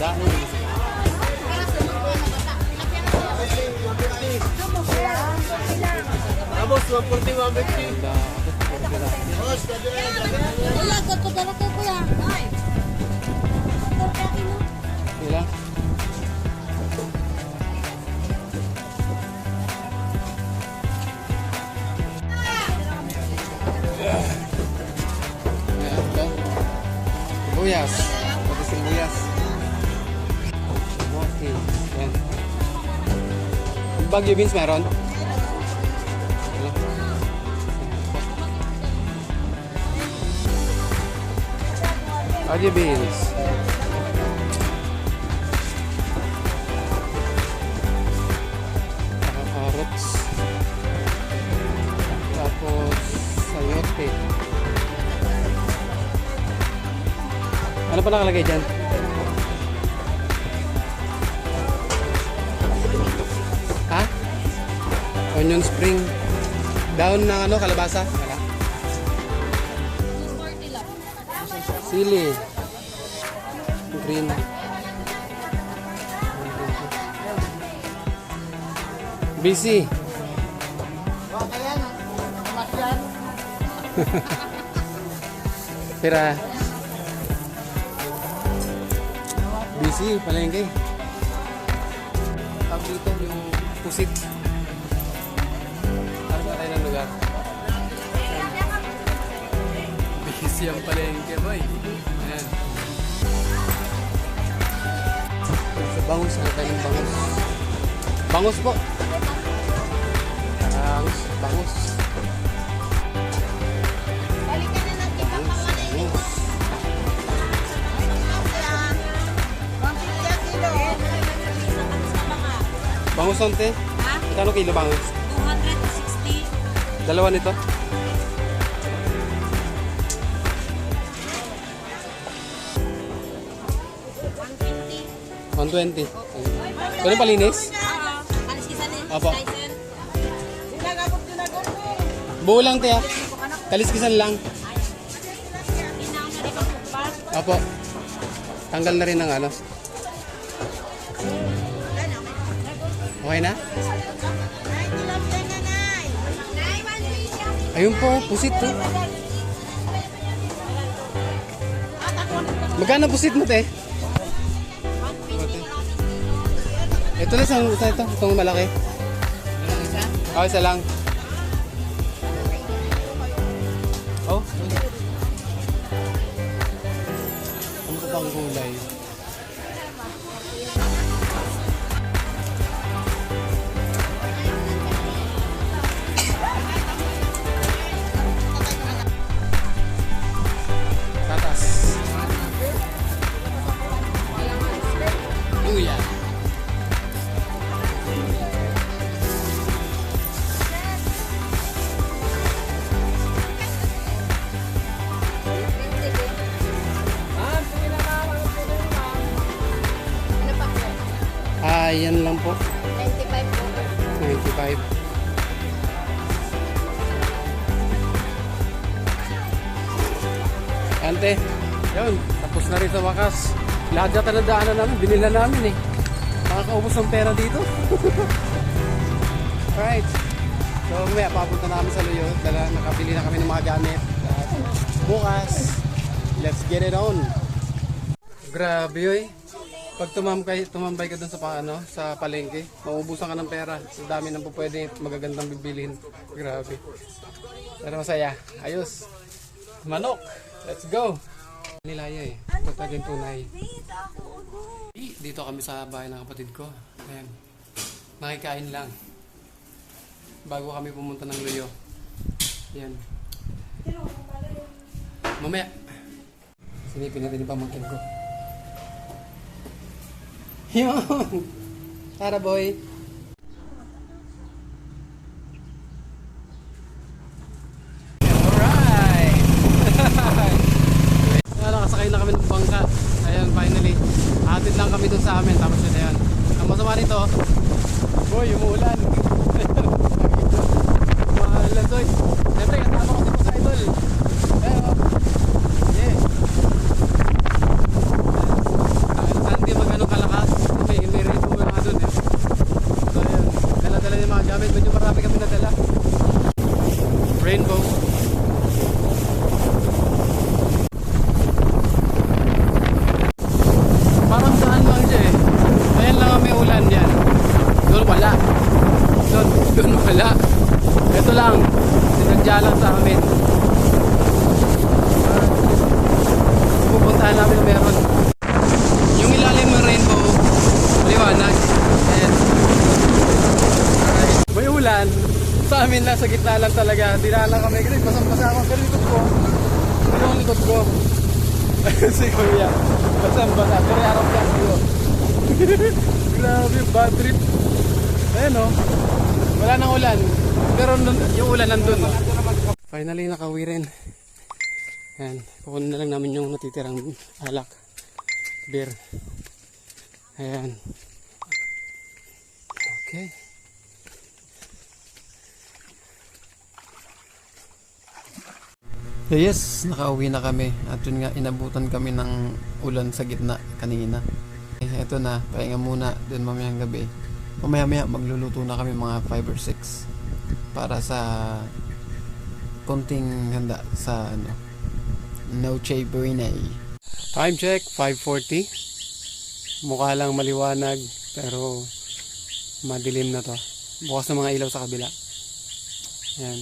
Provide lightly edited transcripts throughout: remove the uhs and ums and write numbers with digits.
Dahil. Tapos, 140, 150. Wala, gato dala ko kuya. Ay. Sila. Sibuyas. Pati sibuyas. Okay. Yan. Bagyo beans meron? Bagyo beans. Saka carrots. Tapos sayote. Ano pa nakalagay dyan? Ha? Onion spring. Daon ng ano, kalabasa? Wala. Sili. Green. Busy. Pira. Busy, palengke. Tawag dito yung pusit. Parang na tayo ng lugar. Busy ang palengke, boy. Ayan. Sa bangus, ano tayo ng bangus? Bangus po. Bangus, bangus. Balikan na natin ang pangalan. Bangus onte? Ha? Kano kilo bangus? 260. Dalawa nito? $120. Pwede palinis? Alis kita din. Apo. Buo lang tiya. Kaliskisan lang. Apo. Tanggal na rin ng ano. Okay na? Ayun po, pusit to. Magkano pusit mo, te? Ito lang isa ito, itong malaki. Oh, isa lang. Oh. Ano pa bang gulay? Tatas. Luya. Yan lang po. 95 po. 95. Ante, yun. Tapos na rin sa wakas. Lahat yata na daanan namin, binila namin eh. Makakaubos ng pera dito. Alright. So, may papunta na kami sa Luyo. Nakabili na kami ng mga gamit. At bukas, let's get it on. Grabe yoy. Pag tumambay ka dun sa sa palengke, mauubusan ka ng pera. Sa dami ng pwede magagandang bibilhin. Grabe. Pero masaya. Ayos. Manok. Let's go. Nilaya eh. Punta din tunay. Dito kami sa bahay ng kapatid ko. Ayan. Nakikain lang. Bago kami pumunta ng Luyo. Ayan. Mamaya. Sinipin natin yung pamangkin ko. Yun! Tara boy! Alright! Nakasakay na kami ng bangka. Ayan, finally. Atid lang kami dun sa amin. Tapos yun, ayan. Ang masama nito, boy, umuulan. Mahalan doy. Siyempre, kasama ko si Boss Idol. Pero, yeah. Hindi magano nasa gitna lang talaga. Dinala kami kasi basang-basa ako. Pero likod ko. Pero ang likod ko. Si Kuya. Basang-basa. Pero harap niya siguro. Grabe, bad trip. Ayan o. Wala nang ulan. Pero yung ulan nandun no. Finally nakauwi rin. Ayan. Kukunin na lang namin yung natitirang alak. Beer. Ayan. Okay. So yes, nakauwi na kami. At yun nga, inabutan kami ng ulan sa gitna kanina. Ito na, pahinga muna. Then mamayang gabi. Mamaya magluluto na kami mga 5 or 6 para sa konting handa sa Noche Buena. Time check, 5:40. Mukha lang maliwanag pero madilim na to. Bukas na mga ilaw sa kabila. Yan.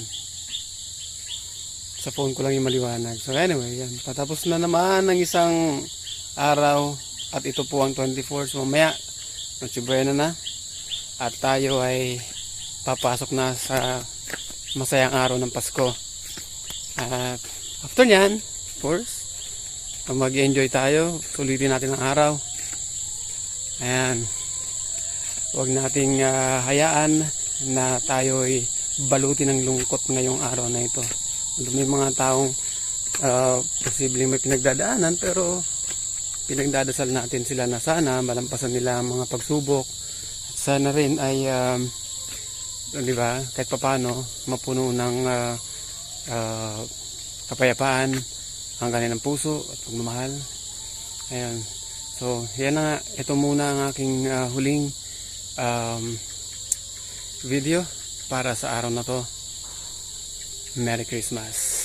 Sa phone ko lang yung maliwanag. So anyway, yan. Patapos na naman ng isang araw at ito po ang 24. So mamaya, Noche Buena na. At tayo ay papasok na sa masayang araw ng Pasko. At after nyan, of course, mag-enjoy tayo. Sulitin natin ang araw. Ayan. Huwag nating hayaan na tayo ay balutin ng lungkot ngayong araw na ito. May mga taong posibleng may pinagdadaanan pero pinagdadasal natin sila na sana malampasan nila ang mga pagsubok at sana rin ay di ba, kahit papano mapuno ng kapayapaan ang kanilang puso at pagmamahal. Ayan. So, yan na nga. Ito muna ang aking huling video para sa araw na to. Merry Christmas.